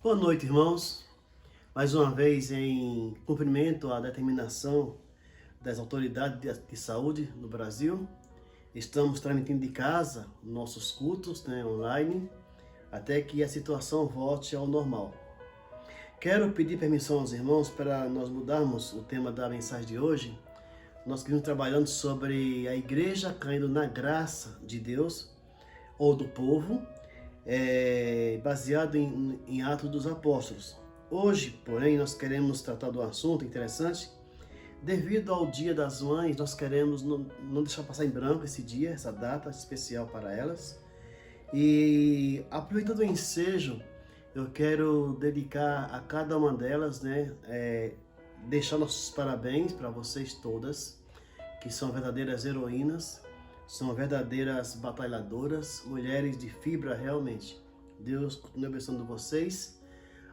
Boa noite, irmãos. Mais uma vez, em cumprimento à determinação das autoridades de saúde no Brasil, estamos transmitindo de casa nossos cultos, online, até que a situação volte ao normal. Quero pedir permissão aos irmãos para nós mudarmos o tema da mensagem de hoje. Nós queremos trabalhando sobre a igreja caindo na graça de Deus ou do povo, baseado em Atos dos Apóstolos. Hoje, porém, nós queremos tratar de um assunto interessante. Devido ao Dia das Mães, nós queremos não deixar passar em branco esse dia, essa data especial para elas. E aproveitando o ensejo, eu quero dedicar a cada uma delas, deixar nossos parabéns para vocês todas, que são verdadeiras heroínas, são verdadeiras batalhadoras, mulheres de fibra realmente. Deus continue abençoando vocês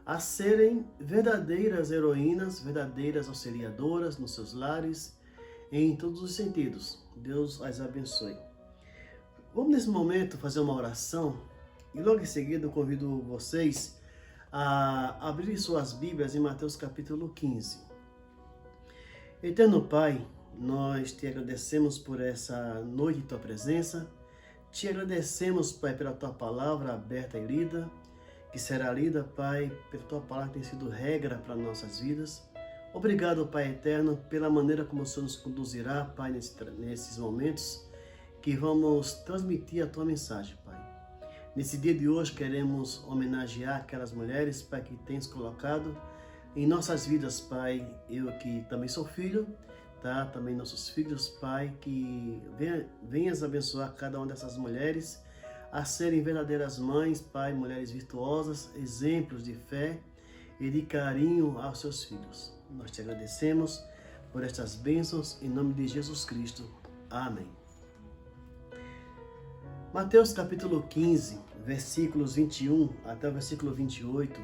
a serem verdadeiras heroínas, verdadeiras auxiliadoras nos seus lares, em todos os sentidos. Deus as abençoe. Vamos nesse momento fazer uma oração e logo em seguida eu convido vocês a abrir suas Bíblias em Mateus capítulo 15. Eterno Pai, nós te agradecemos por essa noite de tua presença. Te agradecemos, Pai, pela tua palavra aberta e lida, que será lida, Pai, pela tua palavra que tem sido regra para nossas vidas. Obrigado, Pai eterno, pela maneira como o Senhor nos conduzirá, Pai, nesses momentos que vamos transmitir a tua mensagem, Pai. Nesse dia de hoje queremos homenagear aquelas mulheres, Pai, que tens colocado em nossas vidas, Pai. Eu que também sou filho, também nossos filhos, Pai, que venhas abençoar cada uma dessas mulheres a serem verdadeiras mães, Pai, mulheres virtuosas, exemplos de fé e de carinho aos seus filhos. Nós te agradecemos por estas bênçãos em nome de Jesus Cristo. Amém. Mateus capítulo 15, versículos 21 até o versículo 28,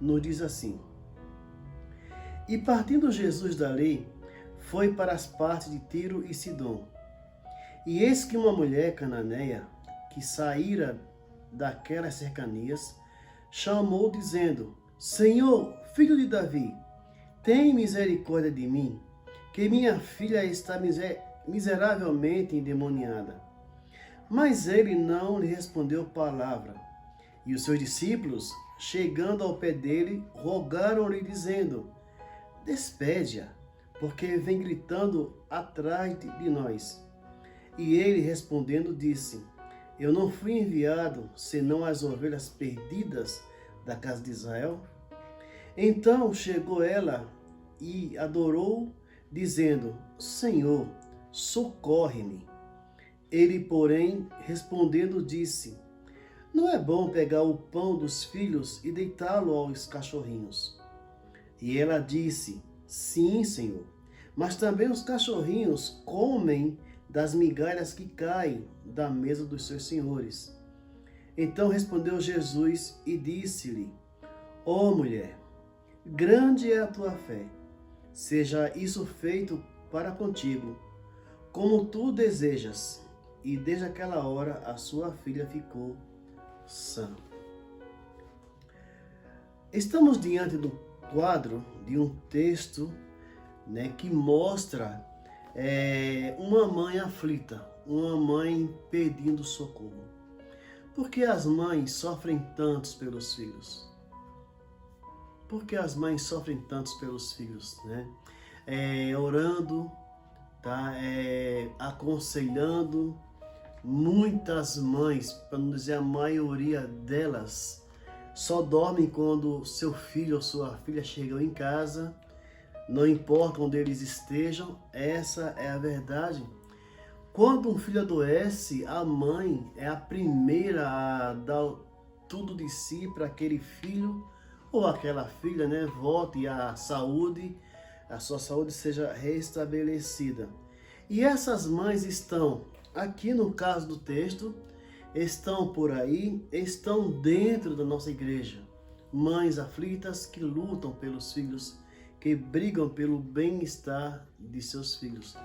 nos diz assim: E partindo Jesus dali, foi para as partes de Tiro e Sidom. E eis que uma mulher cananeia, que saíra daquelas cercanias, chamou dizendo: Senhor, filho de Davi, tem misericórdia de mim, que minha filha está miseravelmente endemoniada. Mas ele não lhe respondeu palavra. E os seus discípulos, chegando ao pé dele, rogaram-lhe, dizendo: Despede-a, porque vem gritando atrás de nós. E ele, respondendo, disse: Eu não fui enviado, senão as ovelhas perdidas da casa de Israel. Então chegou ela e adorou, dizendo: Senhor, socorre-me. Ele, porém, respondendo, disse: Não é bom pegar o pão dos filhos e deitá-lo aos cachorrinhos. E ela disse: Sim, Senhor, mas também os cachorrinhos comem das migalhas que caem da mesa dos seus senhores. Então respondeu Jesus e disse-lhe: Ó mulher, grande é a tua fé, seja isso feito para contigo, como tu desejas. E desde aquela hora a sua filha ficou sã. Estamos diante do quadro de um texto, que mostra uma mãe aflita, uma mãe pedindo socorro. Por que as mães sofrem tantos pelos filhos? Por que as mães sofrem tantos pelos filhos? Orando, aconselhando. Muitas mães, para não dizer a maioria delas, só dormem quando seu filho ou sua filha chegam em casa. Não importa onde eles estejam, essa é a verdade. Quando um filho adoece, a mãe é a primeira a dar tudo de si para aquele filho ou aquela filha, volte à saúde, a sua saúde seja restabelecida. E essas mães estão, aqui no caso do texto, estão por aí, estão dentro da nossa igreja. Mães aflitas que lutam pelos filhos, que brigam pelo bem-estar de seus filhos.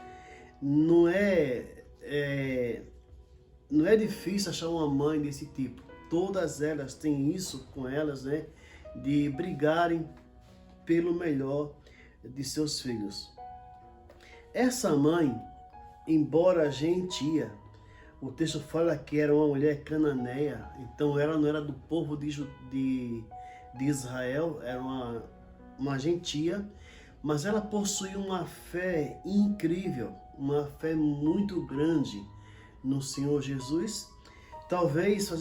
Não é difícil achar uma mãe desse tipo. Todas elas têm isso com elas, de brigarem pelo melhor de seus filhos. Essa mãe, embora gentia, o texto fala que era uma mulher cananeia, então ela não era do povo de Israel, era uma gentia, mas ela possuía uma fé incrível, uma fé muito grande no Senhor Jesus, talvez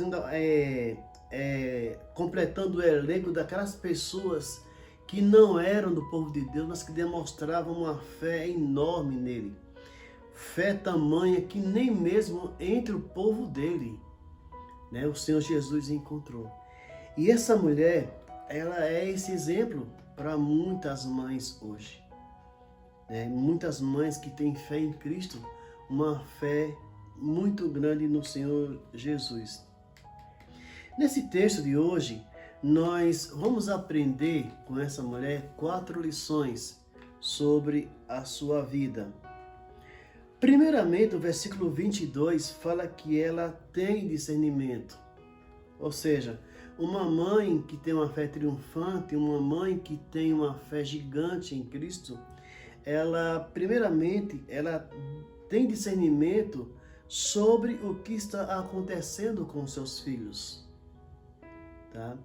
completando o elenco daquelas pessoas que não eram do povo de Deus, mas que demonstravam uma fé enorme nele. Fé tamanha que nem mesmo entre o povo dele, né, o Senhor Jesus encontrou. E essa mulher, ela é esse exemplo para muitas mães hoje. Né? Muitas mães que têm fé em Cristo, uma fé muito grande no Senhor Jesus. Nesse texto de hoje, nós vamos aprender com essa mulher 4 lições sobre a sua vida. Primeiramente, o versículo 22 fala que ela tem discernimento. Ou seja, uma mãe que tem uma fé triunfante, uma mãe que tem uma fé gigante em Cristo, primeiramente, ela tem discernimento sobre o que está acontecendo com seus filhos. Tá?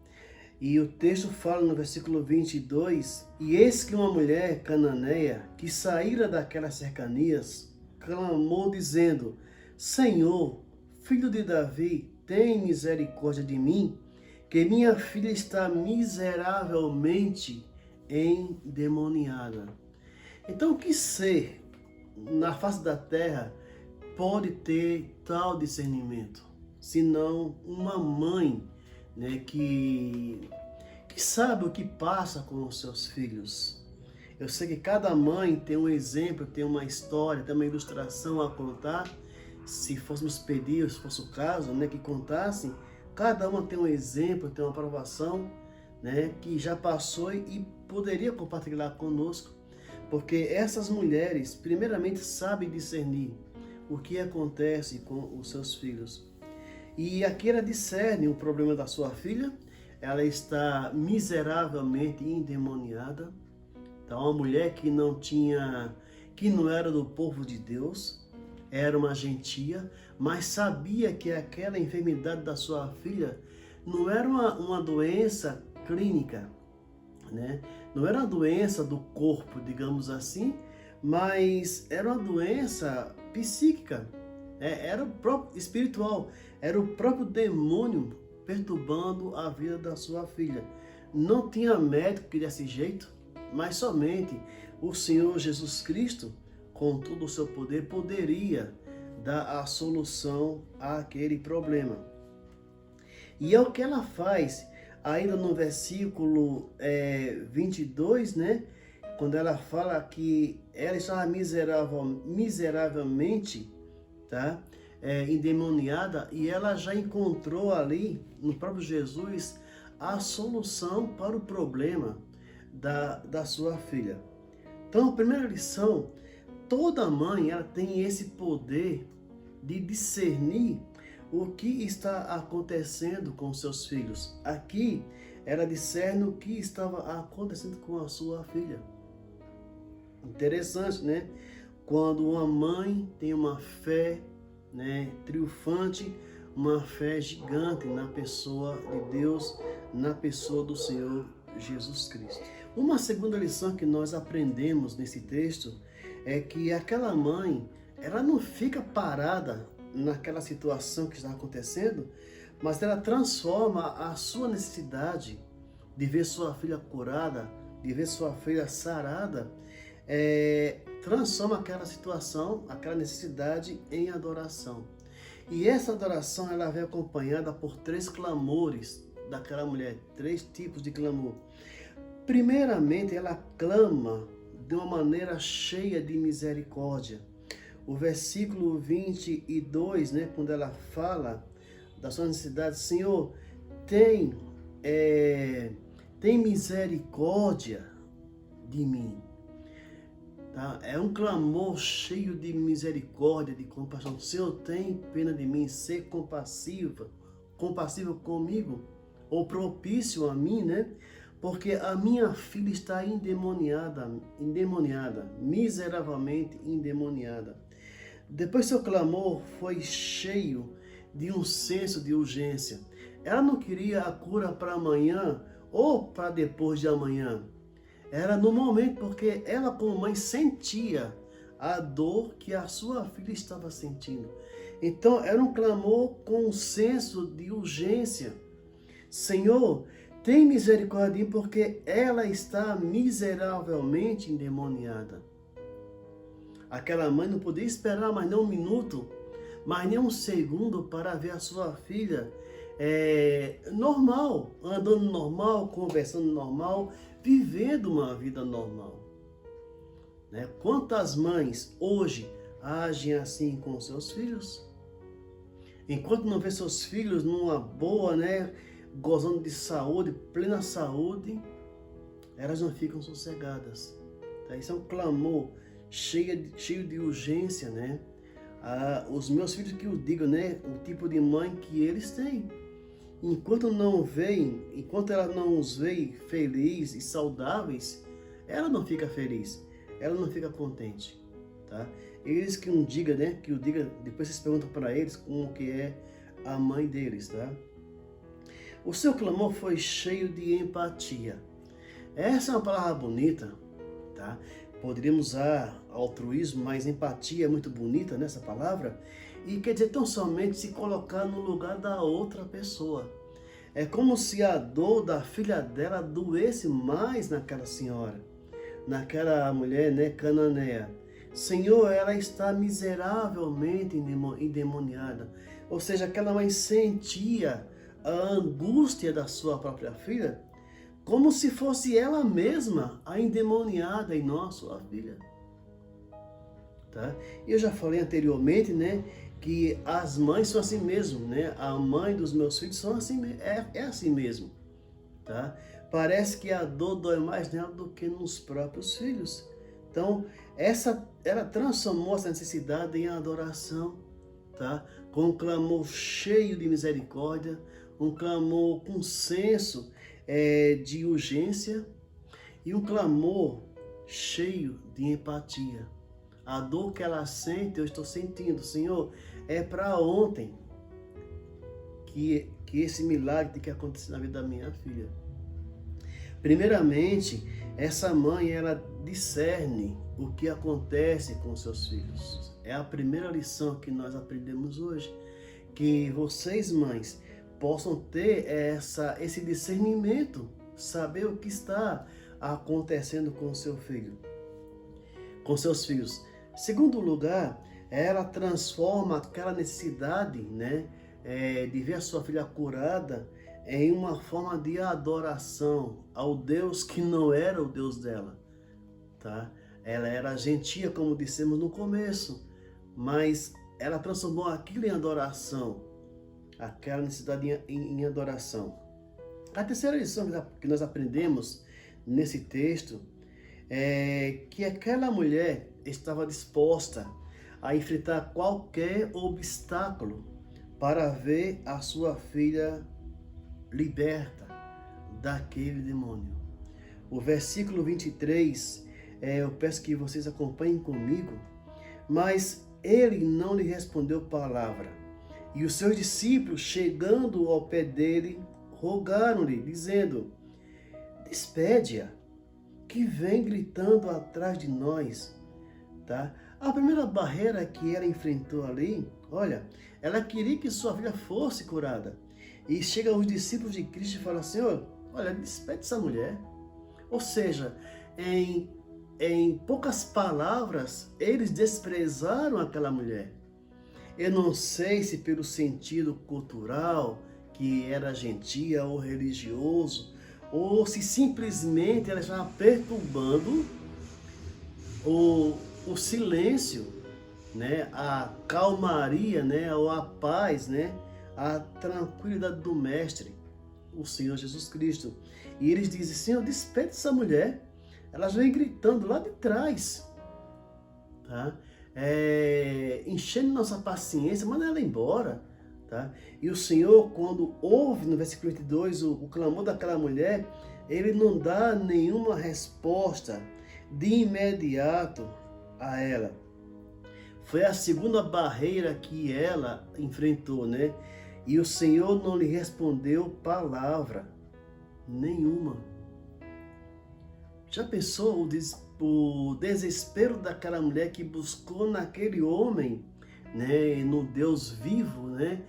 E o texto fala no versículo 22, e eis que uma mulher cananeia que saíra daquelas cercanias, clamou dizendo, Senhor, filho de Davi, tem misericórdia de mim, que minha filha está miseravelmente endemoniada. Então, que ser na face da terra pode ter tal discernimento, senão uma mãe, né, que sabe o que passa com os seus filhos. Eu sei que cada mãe tem um exemplo, tem uma história, tem uma ilustração a contar. Se fôssemos pedir, se fosse o caso, né, que contassem, cada uma tem um exemplo, tem uma provação, né, que já passou e poderia compartilhar conosco, porque essas mulheres, primeiramente, sabem discernir o que acontece com os seus filhos. E aqui ela discerne o problema da sua filha, ela está miseravelmente endemoniada. Então, uma mulher que não era do povo de Deus, era uma gentia, mas sabia que aquela enfermidade da sua filha não era uma doença clínica, né? Não era uma doença do corpo, digamos assim, mas era uma doença psíquica, era o próprio espiritual, era o próprio demônio perturbando a vida da sua filha. Não tinha médico que desse jeito, mas somente o Senhor Jesus Cristo, com todo o seu poder, poderia dar a solução àquele problema. E é o que ela faz, ainda no versículo 22, né? Quando ela fala que ela estava miseravelmente, tá? Endemoniada, e ela já encontrou ali, no próprio Jesus, a solução para o problema da sua filha. Então, a primeira lição, toda mãe ela tem esse poder de discernir o que está acontecendo com seus filhos. Aqui, ela discerne o que estava acontecendo com a sua filha. Interessante, né? Quando uma mãe tem uma fé, né, triunfante, uma fé gigante na pessoa de Deus, na pessoa do Senhor Jesus Cristo. Uma segunda lição que nós aprendemos nesse texto é que aquela mãe, ela não fica parada naquela situação que está acontecendo, mas ela transforma a sua necessidade de ver sua filha curada, de ver sua filha sarada, transforma aquela situação, aquela necessidade em adoração. E essa adoração ela vem acompanhada por 3 clamores daquela mulher, 3 tipos de clamor. Primeiramente, ela clama de uma maneira cheia de misericórdia. O versículo 22, né, quando ela fala da sua necessidade, Senhor, tem misericórdia de mim. Tá? É um clamor cheio de misericórdia, de compaixão. Senhor, tem pena de mim, ser compassivo comigo. ou propício a mim, né? Porque a minha filha está endemoniada, miseravelmente endemoniada. Depois seu clamor foi cheio de um senso de urgência. Ela não queria a cura para amanhã ou para depois de amanhã. Era no momento, porque ela como mãe sentia a dor que a sua filha estava sentindo. Então era um clamor com um senso de urgência. Senhor, tem misericórdia de mim, porque ela está miseravelmente endemoniada. Aquela mãe não podia esperar mais nem um minuto, mais nem um segundo para ver a sua filha normal, andando normal, conversando normal, vivendo uma vida normal. Né? Quantas mães hoje agem assim com seus filhos? Enquanto não vê seus filhos numa boa, né, gozando de saúde, plena saúde, elas não ficam sossegadas. Tá? Isso é um clamor cheio de urgência, né? Os meus filhos que eu digo, né, o tipo de mãe que eles têm. Enquanto ela não os vê felizes e saudáveis, ela não fica feliz, ela não fica contente, tá? Eles que depois vocês perguntam para eles como que é a mãe deles, tá? O seu clamor foi cheio de empatia. Essa é uma palavra bonita, tá? Poderíamos usar altruísmo, mas empatia é muito bonita nessa palavra. E quer dizer tão somente se colocar no lugar da outra pessoa. É como se a dor da filha dela doesse mais naquela senhora, naquela mulher, né, cananeia. Senhor, ela está miseravelmente endemoniada. Ou seja, aquela mãe sentia a angústia da sua própria filha, como se fosse ela mesma a endemoniada e não a sua filha. Tá? Eu já falei anteriormente, né, que as mães são assim mesmo, né? A mãe dos meus filhos são assim, é assim mesmo, tá? Parece que a dor dói mais nela do que nos próprios filhos. Então, ela transformou essa necessidade em adoração, tá? Com um clamor cheio de misericórdia, um clamor com senso de urgência e um clamor cheio de empatia. A dor que ela sente, eu estou sentindo, Senhor, é para ontem que esse milagre tem que acontecer na vida da minha filha. Primeiramente, essa mãe, ela discerne o que acontece com seus filhos. É a primeira lição que nós aprendemos hoje. Que vocês, mães, possam ter esse discernimento, saber o que está acontecendo com seu filho, com seus filhos. Segundo lugar, ela transforma aquela necessidade, né, de ver a sua filha curada em uma forma de adoração ao Deus que não era o Deus dela, tá? Ela era gentia, como dissemos no começo, mas ela transformou aquilo em adoração, aquela necessidade em adoração. A terceira lição que nós aprendemos nesse texto é que aquela mulher estava disposta a enfrentar qualquer obstáculo para ver a sua filha liberta daquele demônio. O versículo 23, eu peço que vocês acompanhem comigo. Mas ele não lhe respondeu palavra. E os seus discípulos, chegando ao pé dele, rogaram-lhe, dizendo: despede-a, que vem gritando atrás de nós. Tá? A primeira barreira que ela enfrentou ali, olha, ela queria que sua filha fosse curada. E chega os discípulos de Cristo e fala: Senhor, olha, despede essa mulher. Ou seja, em poucas palavras, eles desprezaram aquela mulher. Eu não sei se pelo sentido cultural, que era gentia ou religioso, ou se simplesmente ela estava perturbando o silêncio, né? A calmaria, né? Ou a paz, né? A tranquilidade do Mestre, o Senhor Jesus Cristo. E eles dizem: Senhor, despede essa mulher. Elas vêm gritando lá de trás, tá? Enchendo nossa paciência, manda ela embora, Tá? E o Senhor, quando ouve no versículo 22 o clamor daquela mulher, ele não dá nenhuma resposta de imediato a ela. Foi a segunda barreira que ela enfrentou, né? E o Senhor não lhe respondeu palavra nenhuma. Já pensou o desespero daquela mulher que buscou naquele homem, né, no Deus vivo, né,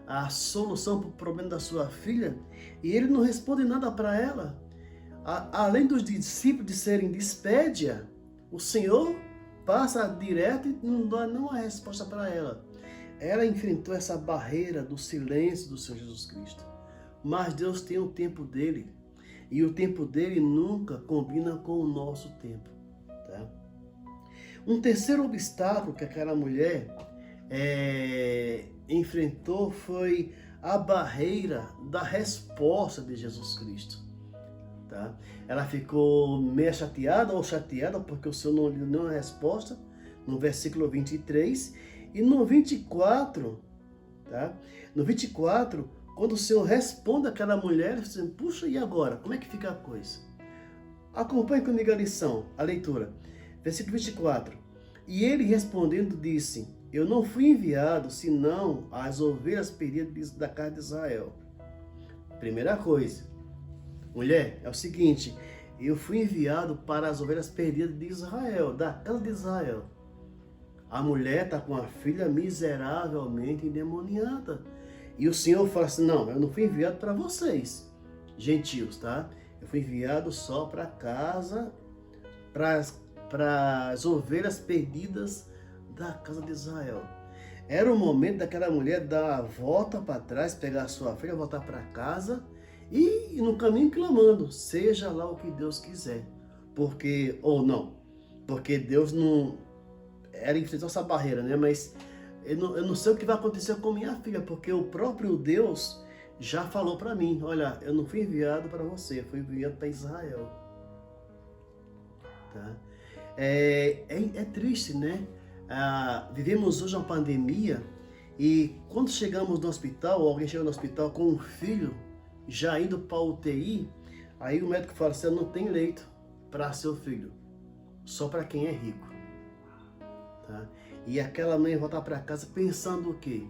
a solução para o problema da sua filha, e ele não responde nada para ela? Além dos discípulos de serem despédia, o Senhor passa direto e não dá nenhuma resposta para ela. Ela enfrentou essa barreira do silêncio do Senhor Jesus Cristo. Mas Deus tem o tempo dele. E o tempo dele nunca combina com o nosso tempo. Tá? Um terceiro obstáculo que aquela mulher enfrentou foi a barreira da resposta de Jesus Cristo. Tá? Ela ficou meio chateada porque o Senhor não lhe deu nenhuma resposta, no versículo 23. E no 24, tá? No 24, quando o Senhor responde àquela mulher, ele diz, puxa, e agora? Como é que fica a coisa? Acompanhe comigo a lição, a leitura. Versículo 24. E ele respondendo disse, eu não fui enviado senão às ovelhas perdidas da casa de Israel. Primeira coisa, mulher, é o seguinte, eu fui enviado para as ovelhas perdidas de Israel, da casa de Israel. A mulher está com a filha miseravelmente endemoniada. E o Senhor fala assim, não, eu não fui enviado para vocês, gentios, tá? Eu fui enviado só para casa, para as ovelhas perdidas da casa de Israel. Era o momento daquela mulher dar a volta para trás, pegar a sua filha, voltar para casa e no caminho clamando, seja lá o que Deus quiser. Porque, ou não, porque Deus não... Ela enfrentou essa barreira, né? Mas eu não sei o que vai acontecer com minha filha, porque o próprio Deus já falou para mim, olha, eu não fui enviado para você, eu fui enviado para Israel. Tá? É triste, né? Vivemos hoje uma pandemia e quando chegamos no hospital, alguém chega no hospital com um filho já indo para a UTI, aí o médico fala assim, não tem leito para seu filho, só para quem é rico. Tá? E aquela mãe voltar para casa pensando o quê?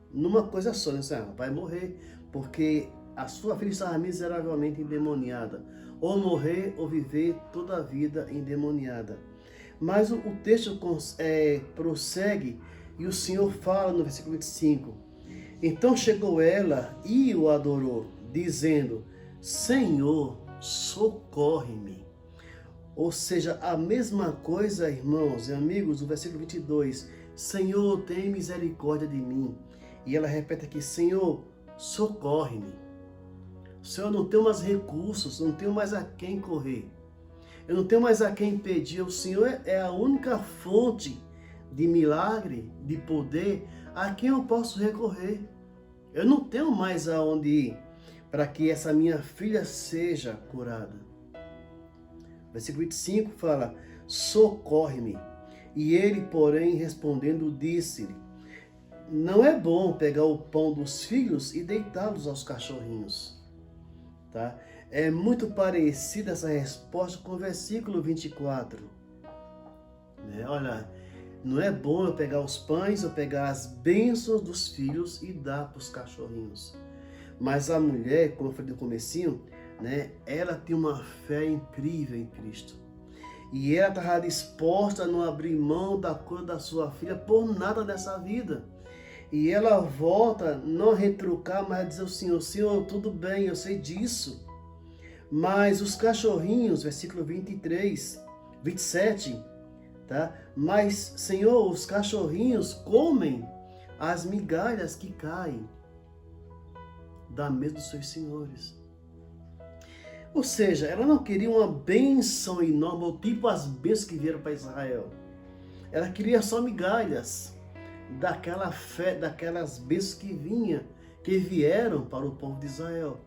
Numa coisa só, né? Ela vai morrer, porque a sua filha estava miseravelmente endemoniada. Ou morrer ou viver toda a vida endemoniada. Mas o texto prossegue e o Senhor fala no versículo 25. Então chegou ela e o adorou, dizendo, Senhor, socorre-me. Ou seja, a mesma coisa, irmãos e amigos, do versículo 22. Senhor, tem misericórdia de mim. E ela repete aqui, Senhor, socorre-me. Senhor, eu não tenho mais recursos, não tenho mais a quem correr. Eu não tenho mais a quem pedir. O Senhor é a única fonte de milagre, de poder, a quem eu posso recorrer. Eu não tenho mais aonde ir para que essa minha filha seja curada. Versículo 25 fala, socorre-me. E ele, porém, respondendo, disse-lhe, não é bom pegar o pão dos filhos e deitá-los aos cachorrinhos. Tá? É muito parecida essa resposta com o versículo 24. Né? Olha, não é bom eu pegar os pães, eu pegar as bênçãos dos filhos e dar para os cachorrinhos. Mas a mulher, como eu falei no comecinho, né, ela tem uma fé incrível em Cristo. E ela estava disposta a não abrir mão da cura da sua filha por nada dessa vida. E ela volta, não a retrucar, mas a dizer ao Senhor, Senhor, tudo bem, eu sei disso. Mas os cachorrinhos, versículo 23, 27, tá? Mas, Senhor, os cachorrinhos comem as migalhas que caem da mesa dos seus senhores. Ou seja, ela não queria uma bênção enorme, tipo as bênçãos que vieram para Israel. Ela queria só migalhas daquela fé, daquelas bênçãos que vieram para o povo de Israel.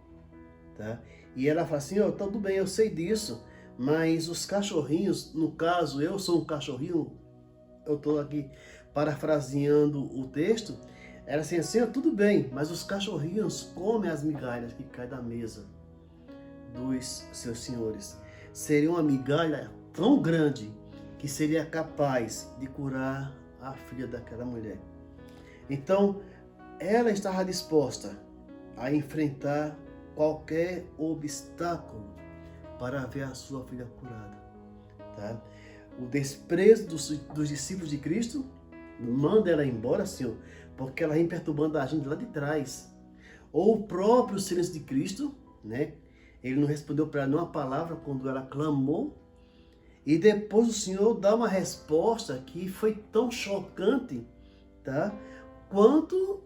Tá? E ela fala assim, tudo bem, eu sei disso, mas os cachorrinhos, no caso, eu sou um cachorrinho, eu estou aqui parafraseando o texto, Era assim, assim, tudo bem, mas os cachorrinhos comem as migalhas que caem da mesa dos seus senhores. Seria uma migalha tão grande que seria capaz de curar a filha daquela mulher. Então, ela estava disposta a enfrentar qualquer obstáculo para ver a sua filha curada. Tá? O desprezo dos discípulos de Cristo manda ela embora, Senhor, porque ela vem perturbando a gente lá de trás. Ou o próprio silêncio de Cristo, né? Ele não respondeu para ela nenhuma palavra quando ela clamou. E depois o Senhor dá uma resposta que foi tão chocante, tá? Quando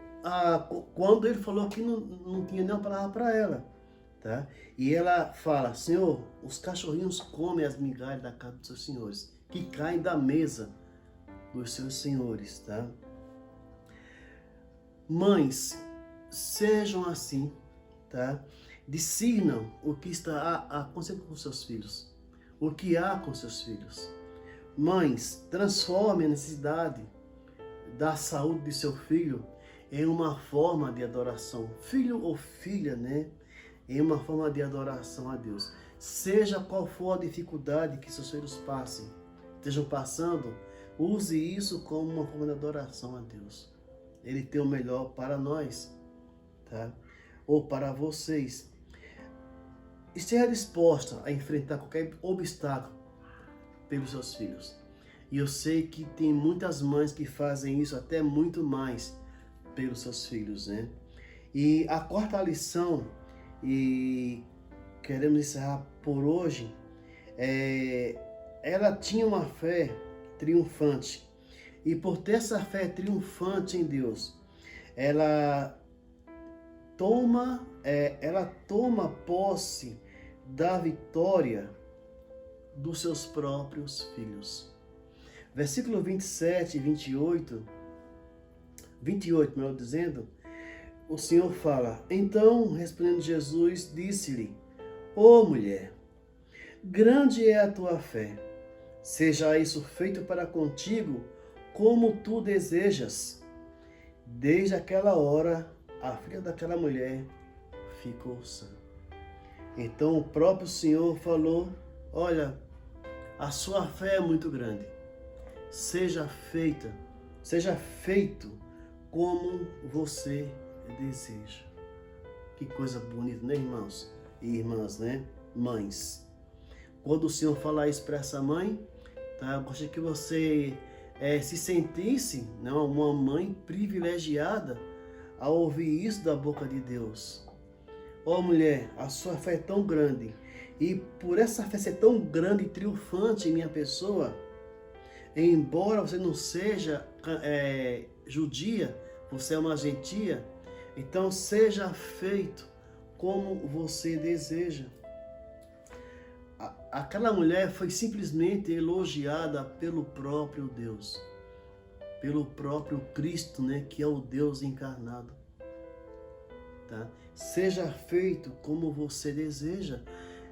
ele falou que não tinha nenhuma palavra para ela. Tá? E ela fala: Senhor, os cachorrinhos comem as migalhas da casa dos seus senhores, que caem da mesa dos seus senhores. Tá? Mães, sejam assim, tá? Discernam o que está acontecendo com seus filhos, o que há com seus filhos. Mães, transformem a necessidade da saúde de seu filho em uma forma de adoração. Filho ou filha, né? Em uma forma de adoração a Deus. Seja qual for a dificuldade que seus filhos estejam passando, use isso como uma forma de adoração a Deus. Ele tem o melhor para nós, tá? Ou para vocês. Esteja disposta a enfrentar qualquer obstáculo pelos seus filhos. E eu sei que tem muitas mães que fazem isso até muito mais pelos seus filhos, né? E a quarta lição, e queremos encerrar por hoje, ela tinha uma fé triunfante. E por ter essa fé triunfante em Deus, ela toma posse da vitória dos seus próprios filhos. Versículo 27 e 28, melhor dizendo, o Senhor fala: Então, respondendo Jesus, disse-lhe: Ó mulher, grande é a tua fé, seja isso feito para contigo como tu desejas. Desde aquela hora, a filha daquela mulher ficou sã. Então o próprio Senhor falou: olha, a sua fé é muito grande. Seja feito como você deseja. Que coisa bonita, né, irmãos e irmãs, né? Mães. Quando o Senhor falar isso para essa mãe, tá? Eu gostaria que você se sentisse, né, uma mãe privilegiada ao ouvir isso da boca de Deus. Ó mulher, a sua fé é tão grande, e por essa fé ser tão grande e triunfante em minha pessoa, embora você não seja judia, você é uma gentia, então seja feito como você deseja. Aquela mulher foi simplesmente elogiada pelo próprio Deus, pelo próprio Cristo, né, que é o Deus encarnado. Tá? Seja feito como você deseja.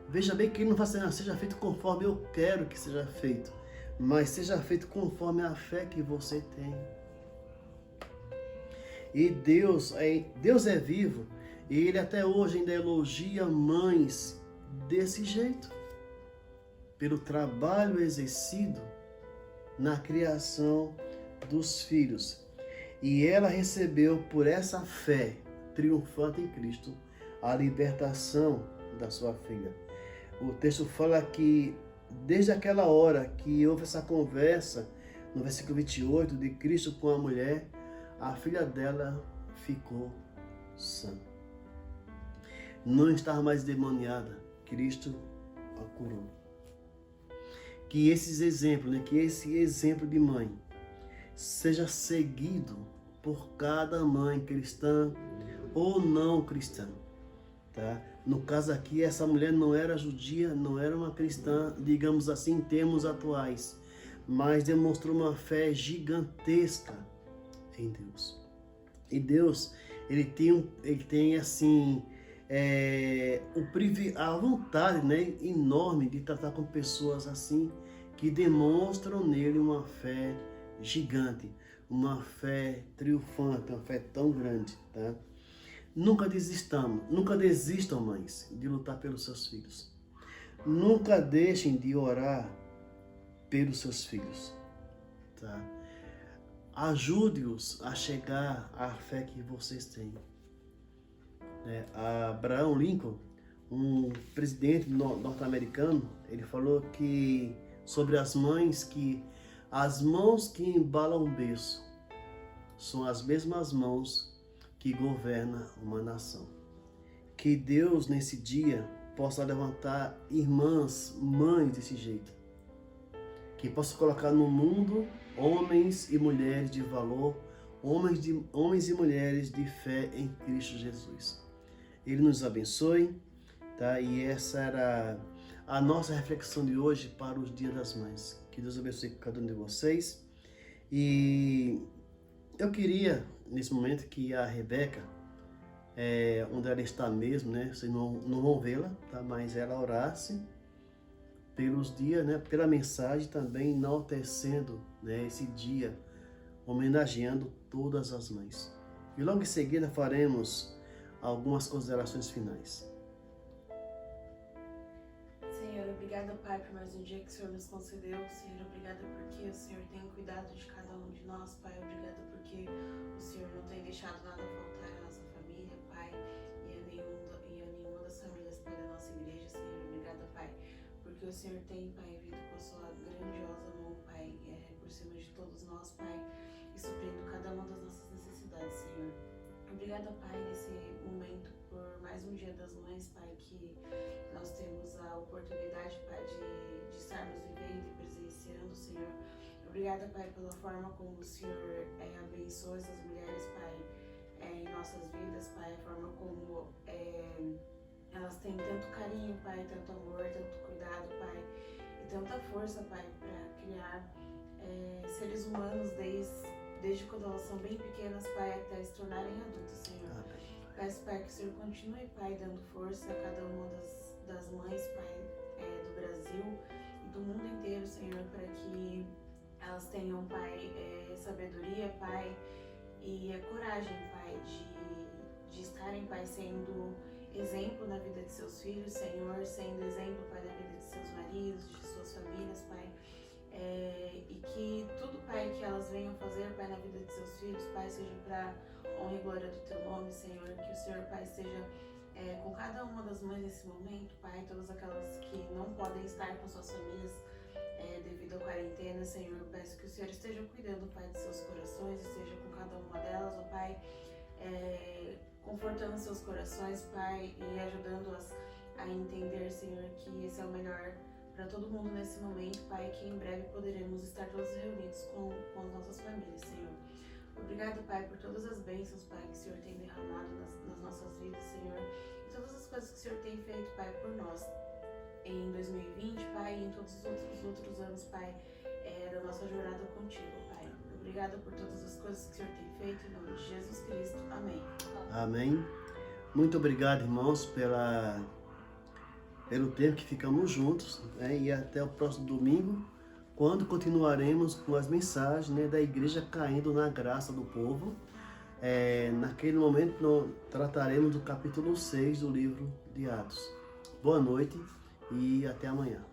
Veja bem que ele não fala assim: seja feito conforme eu quero que seja feito, mas seja feito conforme a fé que você tem. E Deus é vivo, e Ele até hoje ainda elogia mães desse jeito, pelo trabalho exercido na criação dos filhos. E ela recebeu por essa fé triunfante em Cristo a libertação da sua filha. O texto fala que desde aquela hora que houve essa conversa, no versículo 28, de Cristo com a mulher, a filha dela ficou sã. Não estava mais demoniada, Cristo a curou. Que esses exemplos, né, que esse exemplo de mãe seja seguido por cada mãe cristã ou não cristã, tá? No caso aqui, essa mulher não era judia, não era uma cristã, digamos assim, em termos atuais, mas demonstrou uma fé gigantesca em Deus. E Deus, ele tem assim, a vontade, né, enorme de tratar com pessoas assim, que demonstram nele uma fé gigante, uma fé triunfante, uma fé tão grande, tá? Nunca desistam, mães, de lutar pelos seus filhos. Nunca deixem de orar pelos seus filhos, tá? Ajude-os a chegar à fé que vocês têm. Abraham Lincoln, um presidente norte-americano, ele falou que sobre as mães, que as mãos que embalam o berço são as mesmas mãos que governam uma nação. Que Deus nesse dia possa levantar irmãs, mães desse jeito, que possa colocar no mundo homens e mulheres de valor, homens e mulheres de fé em Cristo Jesus. Ele nos abençoe, tá? E essa era a nossa reflexão de hoje para os Dias das Mães. Que Deus abençoe cada um de vocês. E eu queria, nesse momento, que a Rebeca, onde ela está mesmo, né? Vocês não vão vê-la, tá? Mas ela orasse pelos dias, né? Pela mensagem também enaltecendo, né? Esse dia, homenageando todas as mães. E logo em seguida faremos algumas considerações finais. Senhor, obrigada, Pai, por mais um dia que o Senhor nos concedeu. Senhor, obrigada porque o Senhor tem cuidado de cada um de nós, Pai. Obrigada porque o Senhor não tem deixado nada faltar à nossa família, Pai, e a nenhuma das famílias, Pai, da nossa igreja, Senhor. Obrigada, Pai, porque o Senhor tem, Pai, vindo com a sua grandiosa mão, Pai, por cima de todos nós, Pai, e suprindo cada uma das nossas necessidades, Senhor. Obrigada, Pai, nesse momento, por mais um Dia das Mães, Pai, que nós temos a oportunidade, Pai, de estarmos vivendo e presenciando, Senhor. Obrigada, Pai, pela forma como o Senhor abençoa essas mulheres, Pai, em nossas vidas, Pai, a forma como elas têm tanto carinho, Pai, tanto amor, tanto cuidado, Pai, e tanta força, Pai, para criar seres humanos desde quando elas são bem pequenas, Pai, até se tornarem adultos, Senhor. Peço, Pai, que o Senhor continue, Pai, dando força a cada uma das mães, Pai, do Brasil e do mundo inteiro, Senhor, para que elas tenham, Pai, sabedoria, Pai, e a coragem, Pai, de estarem, Pai, sendo exemplo na vida de seus filhos, Senhor, sendo exemplo, Pai, na vida de seus maridos, de suas famílias, Pai. E que tudo, Pai, que elas venham fazer, Pai, na vida de seus filhos, Pai, seja para honra e glória do Teu nome, Senhor. Que o Senhor, Pai, esteja com cada uma das mães nesse momento, Pai, todas aquelas que não podem estar com suas famílias devido à quarentena, Senhor. Eu peço que o Senhor esteja cuidando, Pai, de seus corações, esteja com cada uma delas, ó Pai, confortando seus corações, Pai, e ajudando-as a entender, Senhor, que esse é o melhor para todo mundo nesse momento, Pai, que em breve poderemos estar todos reunidos com as nossas famílias, Senhor. Obrigado, Pai, por todas as bênçãos, Pai, que o Senhor tem derramado nas nossas vidas, Senhor, e todas as coisas que o Senhor tem feito, Pai, por nós em 2020, Pai, e em todos os outros anos, Pai, da nossa jornada contigo, Pai. Obrigada por todas as coisas que o Senhor tem feito, em nome de Jesus Cristo. Amém. Amém. Muito obrigado, irmãos, pelo tempo que ficamos juntos, né? E até o próximo domingo, quando continuaremos com as mensagens, né, da igreja caindo na graça do povo. Naquele momento, nós trataremos do capítulo 6 do livro de Atos. Boa noite e até amanhã.